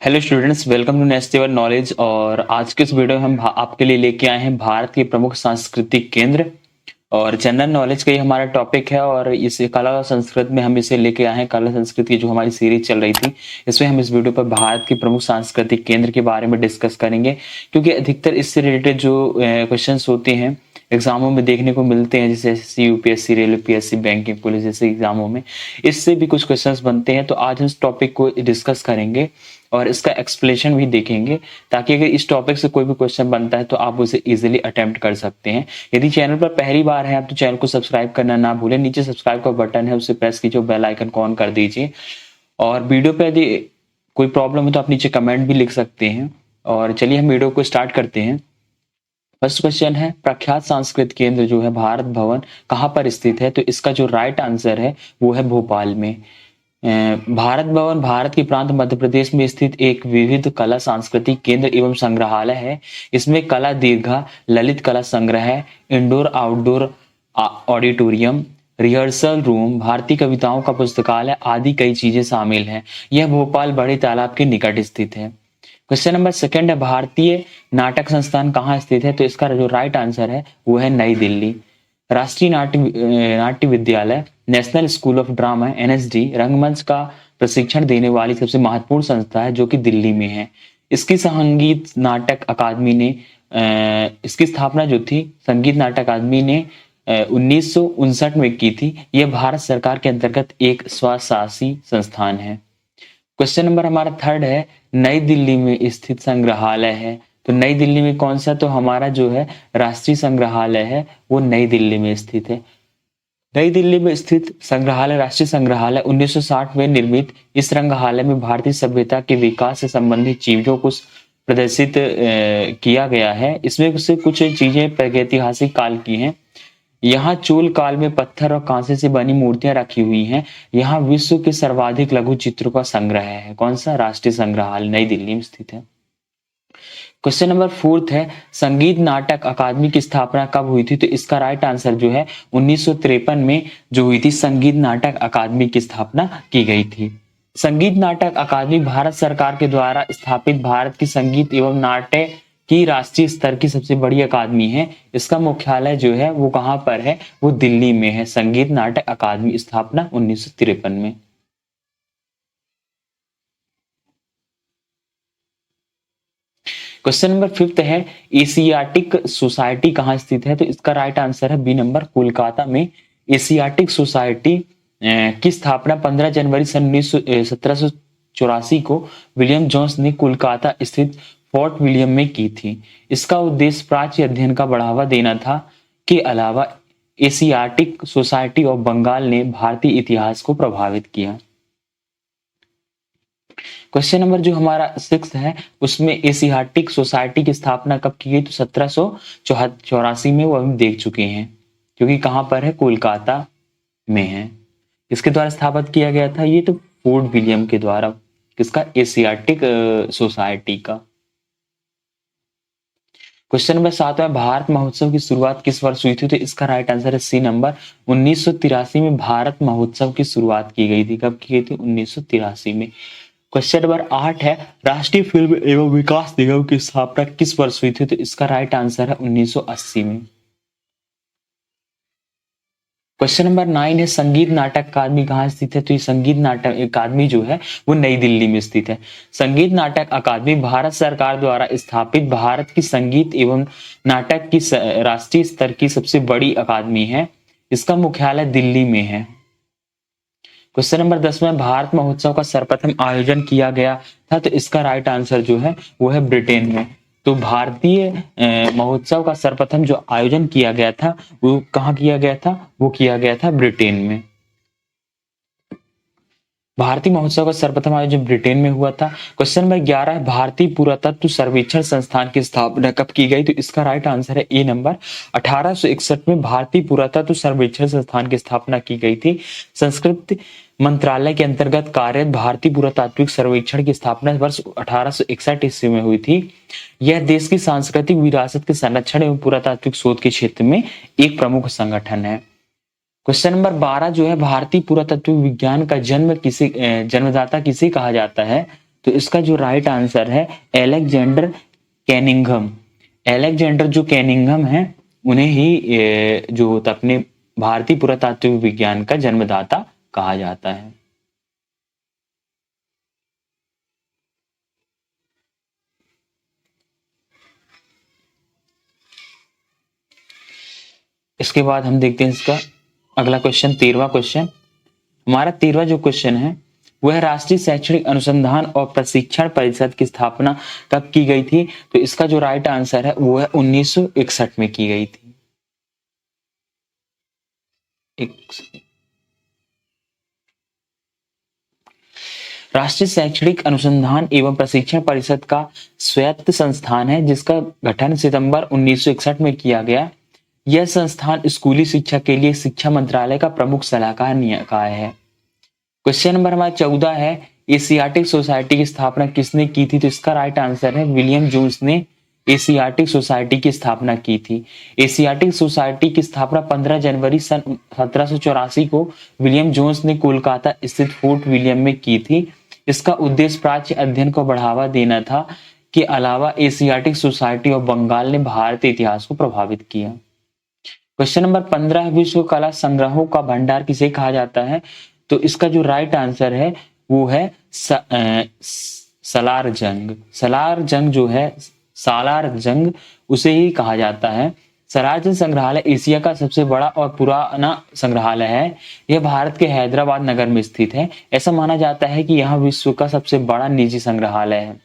Hello students, welcome to next level knowledge. और आज के इस वीडियो में हम आपके लिए लेके आए हैं भारत के प्रमुख सांस्कृतिक केंद्र और जनरल नॉलेज का ही हमारा टॉपिक है। और इसे कला और संस्कृत में हम इसे लेके आए हैं। कला संस्कृत की जो हमारी सीरीज चल रही थी, इसमें हम इस वीडियो पर भारत के प्रमुख सांस्कृतिक केंद्र के बारे में डिस्कस करेंगे, क्योंकि अधिकतर इससे रिलेटेड जो क्वेश्चंस होते हैं एग्जामों में देखने को मिलते हैं, जैसे SSC, UPSC, railway, PSC, banking, police जैसे एग्जामों में इससे भी कुछ क्वेश्चंस बनते हैं। तो आज हम इस टॉपिक को डिस्कस करेंगे और इसका एक्सप्लेनेशन भी देखेंगे, ताकि अगर इस टॉपिक से कोई भी क्वेश्चन बनता है तो आप उसे इजीली अटेम्प्ट कर सकते हैं। यदि चैनल पर पहली बार है आप तो चैनल को सब्सक्राइब करना ना भूलें। नीचे सब्सक्राइब का बटन है, उसे प्रेस कीजिए, बेल आइकन को ऑन कर दीजिए। और वीडियो पे यदि कोई प्रॉब्लम है तो आप नीचे कमेंट भी लिख सकते हैं। और चलिए हम वीडियो को स्टार्ट करते हैं। फर्स्ट क्वेश्चन है, प्रख्यात सांस्कृतिक केंद्र जो है भारत भवन कहाँ पर स्थित है? तो इसका जो राइट आंसर है वो है भोपाल में। भारत भवन भारत के प्रांत मध्य प्रदेश में स्थित एक विविध कला सांस्कृतिक केंद्र एवं संग्रहालय है। इसमें कला दीर्घा, ललित कला संग्रह, indoor outdoor auditorium, rehearsal room, भारतीय कविताओं का पुस्तकालय आदि कई चीजें शामिल हैं। यह भोपाल बड़े तालाब के निकट स्थित है। क्वेश्चन नंबर सेकंड है, भारतीय नाटक संस्थान कहाँ स्थित है? तो इसका जो राइट आंसर है वो है नई दिल्ली। राष्ट्रीय नाट्य विद्यालय, national school of drama NSD रंगमंच का प्रशिक्षण देने वाली सबसे महत्वपूर्ण संस्था है, जो कि दिल्ली में है। इसकी संगीत नाटक अकादमी ने इसकी स्थापना जो थी संगीत नाटक अकादमी ने 1959 में की थी। यह भारत सरकार के अंतर्गत एक स्वशासी संस्थान है। क्वेश्चन नंबर हमारा थर्ड है, नई दिल्ली में स्थित संग्रहालय है। तो नई दिल्ली में कौन सा? तो हमारा जो है राष्ट्रीय संग्रहालय है वो नई दिल्ली में स्थित है। नई दिल्ली में स्थित संग्रहालय राष्ट्रीय संग्रहालय 1960 में निर्मित। इस संग्रहालय में भारतीय सभ्यता के विकास से संबंधित चीजों को प्रदर्शित किया गया है। इसमें से कुछ चीजें प्रागैतिहासिक काल की हैं। यहाँ चोल काल में पत्थर और कांसे से बनी मूर्तियां रखी हुई हैं। यहाँ विश्व के सर्वाधिक लघु चित्रों का संग्रह है। कौन सा? राष्ट्रीय संग्रहालय नई दिल्ली में स्थित है। क्वेश्चन नंबर फोर्थ है, संगीत नाटक अकादमी की स्थापना कब हुई थी? तो इसका राइट आंसर जो है 1953 में जो हुई थी, संगीत नाटक अकादमी की स्थापना की गई थी। संगीत नाटक अकादमी भारत सरकार के द्वारा स्थापित भारत की संगीत एवं नाट्य की राष्ट्रीय स्तर की सबसे बड़ी अकादमी है। इसका मुख्यालय जो है वो कहाँ पर है? वो दिल्ली में है। संगीत नाटक अकादमी स्थापना 1953 में। क्वेश्चन नंबर फिफ्थ है, एशियाटिक सोसाइटी कहाँ स्थित है? तो इसका राइट आंसर है बी नंबर, कोलकाता में। एशियाटिक सोसाइटी की स्थापना 15 जनवरी सन 1784 को विलियम जोन्स ने कोलकाता स्थित फोर्ट विलियम में की थी। इसका उद्देश्य प्राच्य अध्ययन का बढ़ावा देना था। के अलावा एशियाटिक सोसाइटी ऑफ बंगाल ने भारतीय इतिहास को प्रभावित किया। क्वेश्चन नंबर जो हमारा सिक्स है, उसमें एशियाटिक सोसाइटी की स्थापना कब की गई? तो 1784 में, वो हम देख चुके हैं, क्योंकि कहां पर है? कोलकाता में है। इसके द्वारा स्थापित किया गया था ये, तो फोर्ट विलियम के द्वारा। किसका? एशियाटिक सोसाइटी का। क्वेश्चन नंबर 7 है, भारत महोत्सव की शुरुआत किस वर्ष हुई थी? तो इसका राइट आंसर है सी नंबर, 1983 में भारत महोत्सव की शुरुआत की गई थी। कब की गई थी? 1983 में। क्वेश्चन नंबर 8 है, राष्ट्रीय फिल्म एवं विकास निगम की स्थापना किस वर्ष हुई थी? तो इसका राइट आंसर है 1980 में। क्वेश्चन नंबर 9 है, संगीत नाटक अकादमी कहाँ स्थित है? तो ये संगीत नाटक अकादमी जो है वो नई दिल्ली में स्थित है। संगीत नाटक अकादमी भारत सरकार द्वारा स्थापित भारत की संगीत एवं नाटक की राष्ट्रीय स्तर की सबसे बड़ी अकादमी है। इसका मुख्यालय दिल्ली में है। क्वेश्चन नंबर 10 में, भारत महोत्सव का सर्वप्रथम आयोजन किया गया था। तो इसका राइट आंसर जो है वो है ब्रिटेन में। तो भारतीय महोत्सव का सर्वप्रथम जो आयोजन किया गया था वो कहाँ किया गया था? वो किया गया था ब्रिटेन में। भारतीय महोत्सव का सर्वप्रथम आयोजन ब्रिटेन में हुआ था। क्वेश्चन नंबर 11 है, भारतीय पुरातत्व सर्वेक्षण संस्थान की स्थापना कब की गई? तो इसका राइट आंसर है ए नंबर, 1861 में भारतीय पुरातत्व सर्वेक्षण संस्थान की स्थापना की गई थी। संस्कृति मंत्रालय के अंतर्गत कार्यरत भारतीय पुरातात्विक सर्वेक्षण की स्थापना वर्ष 1861 ईस्वी में हुई थी। यह देश की सांस्कृतिक विरासत के संरक्षण एवं पुरातात्विक शोध के क्षेत्र में एक प्रमुख संगठन है। क्वेश्चन नंबर 12 जो है, भारतीय पुरातत्व विज्ञान का जन्मदाता किसे कहा जाता है? तो इसका जो राइट आंसर है एलेक्जेंडर कैनिंघम। एलेक्जेंडर जो कैनिंघम है उन्हें ही जो अपने भारतीय पुरातात्विक विज्ञान का जन्मदाता कहा जाता है। इसके बाद हम देखते हैं इसका अगला क्वेश्चन, 13वां क्वेश्चन। हमारा 13वां जो क्वेश्चन है वह राष्ट्रीय शैक्षणिक अनुसंधान और प्रशिक्षण परिषद की स्थापना कब की गई थी? तो इसका जो राइट आंसर है वो है 1961 में की गई थी। राष्ट्रीय शैक्षणिक अनुसंधान एवं प्रशिक्षण परिषद का स्वायत्त संस्थान है जिसका गठन सितंबर 1961 में किया गया। यह संस्थान स्कूली शिक्षा के लिए शिक्षा मंत्रालय का प्रमुख सलाहकार निकाय है। क्वेश्चन नंबर हमारा 14 है, एशियाटिक सोसाइटी की स्थापना किसने की थी? तो इसका राइट आंसर है विलियम जोन्स ने एशियाटिक सोसाइटी की स्थापना की थी। एशियाटिक सोसाइटी की स्थापना 15 जनवरी सन 1784 को विलियम जोन्स ने कोलकाता स्थित फोर्ट विलियम में की थी। इसका उद्देश्य प्राच्य अध्ययन को बढ़ावा देना था के अलावा एशियाटिक सोसाइटी ऑफ बंगाल ने भारतीय इतिहास को प्रभावित किया। क्वेश्चन नंबर 15, विश्व कला संग्रहों का भंडार किसे कहा जाता है? तो इसका जो राइट आंसर है वो है सलार जंग। सलार जंग जो है, सालार जंग उसे ही कहा जाता है। सलार जंग संग्रहालय एशिया का सबसे बड़ा और पुराना संग्रहालय है। यह भारत के हैदराबाद नगर में स्थित है। ऐसा माना जाता है कि यह विश्व का सबसे बड़ा निजी संग्रहालय है।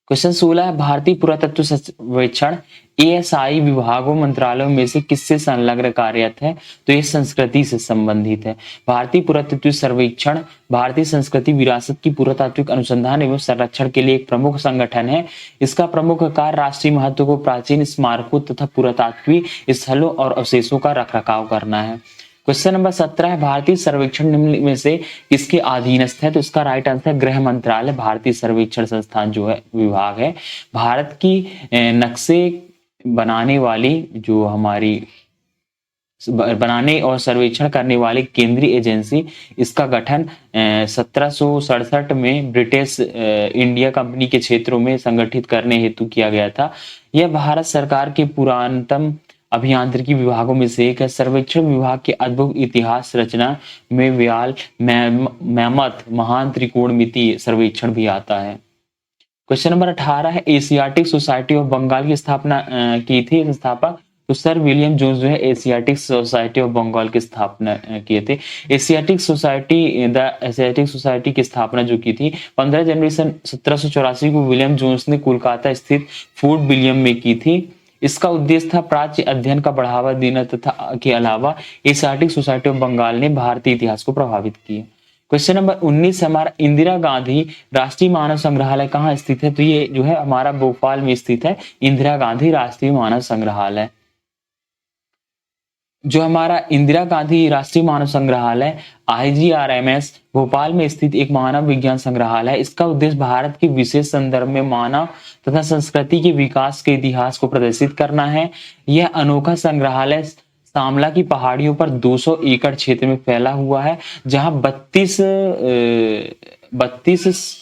क्वेश्चन 16 है, भारतीय पुरातत्व सर्वेक्षण एएसआई विभागों मंत्रालयों में से किससे संलग्न कार्यरत है? तो यह संस्कृति से संबंधित है। भारतीय पुरातत्व सर्वेक्षण भारतीय संस्कृति विरासत की पुरातात्विक अनुसंधान एवं संरक्षण के लिए एक प्रमुख संगठन है। इसका प्रमुख कार्य राष्ट्रीय महत्व को प्राचीन स्मारकों तथा पुरातात्विक स्थलों और अवशेषों का रखरखाव करना है। क्वेश्चन नंबर 17 है, भारतीय सर्वेक्षण निम्न में से किसके अधीनस्थ है? तो इसका राइट आंसर है गृह मंत्रालय। भारतीय सर्वेक्षण संस्थान जो है विभाग है भारत की नक्शे बनाने वाली जो हमारी बनाने और सर्वेक्षण करने वाली केंद्रीय एजेंसी, इसका गठन 1767 में ब्रिटिश इंडिया कंपनी के क्षेत्रों में संगठित करने हेतु किया गया था। यह भारत सरकार के पुरातनतम अभियांत्रिकी विभागों में से एक है। सर्वेक्षण विभाग के अद्भुत इतिहास रचना में व्याल, मैमथ, महान त्रिकोणमितीय सर्वेक्षण भी आता है। क्वेश्चन नंबर 18 है, एशियाटिक सोसाइटी ऑफ बंगाल की स्थापना की थी संस्थापक? तो सर विलियम जोन्स जो है एशियाटिक सोसाइटी ऑफ बंगाल की स्थापना किए थे। एशियाटिक सोसाइटी की स्थापना जो की थी 15 जनवरी सन 1784 को विलियम जोन्स ने कोलकाता स्थित फोर्ट विलियम में की थी। इसका उद्देश्य था प्राच्य अध्ययन का बढ़ावा देना तथा के अलावा एशियाटिक सोसाइटी ऑफ बंगाल ने भारतीय इतिहास को प्रभावित किया। क्वेश्चन नंबर 19 हमारा, इंदिरा गांधी राष्ट्रीय मानव संग्रहालय कहाँ स्थित है? तो ये जो है हमारा भोपाल में स्थित है इंदिरा गांधी राष्ट्रीय मानव संग्रहालय। जो हमारा इंदिरा गांधी राष्ट्रीय मानव संग्रहालय IGRMS भोपाल में स्थित एक मानव विज्ञान संग्रहालय है। इसका उद्देश्य भारत के विशेष संदर्भ में मानव तथा संस्कृति के विकास के इतिहास को प्रदर्शित करना है। यह अनोखा संग्रहालय सामला की पहाड़ियों पर 200 एकड़ क्षेत्र में फैला हुआ है, जहां 32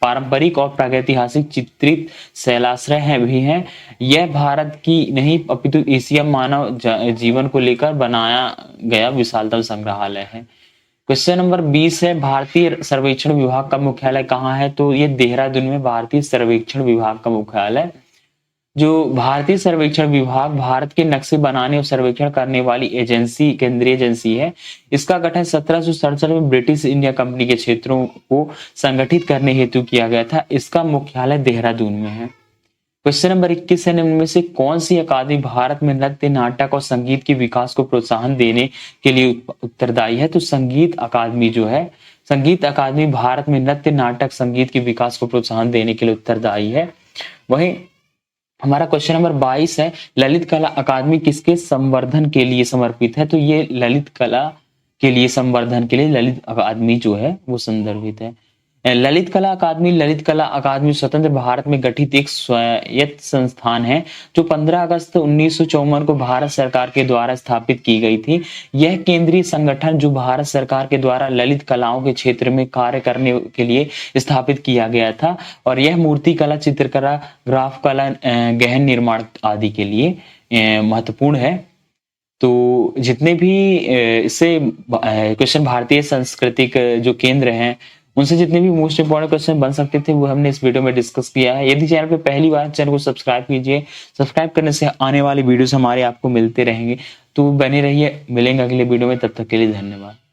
पारंपरिक और प्रागैतिहासिक चित्रित शैलाश्रय भी हैं। यह भारत की नहीं अपितु एशिया मानव जीवन को लेकर बनाया गया विशालतम संग्रहालय है। क्वेश्चन नंबर 20 है, भारतीय सर्वेक्षण विभाग का मुख्यालय कहाँ है? तो ये देहरादून में भारतीय सर्वेक्षण विभाग का मुख्यालय। जो भारतीय सर्वेक्षण विभाग भारत के नक्शे बनाने और सर्वेक्षण करने वाली एजेंसी, केंद्रीय एजेंसी है। इसका गठन 1767 में ब्रिटिश इंडिया कंपनी के क्षेत्रों को संगठित करने हेतु किया गया था। इसका मुख्यालय देहरादून में है। क्वेश्चन नंबर 21 है, निम्न में से कौन सी अकादमी भारत में नृत्य, नाटक और संगीत के विकास को प्रोत्साहन देने के लिए उत्तरदायी है? तो संगीत अकादमी जो है, संगीत अकादमी भारत में नृत्य, नाटक, संगीत के विकास को प्रोत्साहन देने के लिए उत्तरदायी है। वहीं हमारा क्वेश्चन नंबर 22 है, ललित कला अकादमी किसके संवर्धन के लिए समर्पित है? तो ये ललित कला के लिए संवर्धन के लिए ललित अकादमी जो है वो संदर्भित है। ललित कला अकादमी स्वतंत्र भारत में गठित एक स्वायत्त संस्थान है जो 15 अगस्त 1954 को भारत सरकार के द्वारा स्थापित की गई थी। यह केंद्रीय संगठन जो भारत सरकार के द्वारा ललित कलाओं के क्षेत्र में कार्य करने के लिए स्थापित किया गया था और यह मूर्ति कला, चित्रकला, ग्राफ कला, गहन निर्माण आदि के लिए महत्वपूर्ण है। तो जितने भी इससे क्वेश्चन भारतीय सांस्कृतिक जो केंद्र हैं उनसे जितने भी मोस्ट इंपोर्टेंट क्वेश्चन बन सकते थे वो हमने इस वीडियो में डिस्कस किया है। यदि चैनल पे पहली बार चैनल को सब्सक्राइब कीजिए। सब्सक्राइब करने से आने वाली वीडियोस हमारे आपको मिलते रहेंगे। तो बने रहिए, मिलेंगे अगले वीडियो में, तब तक के लिए धन्यवाद।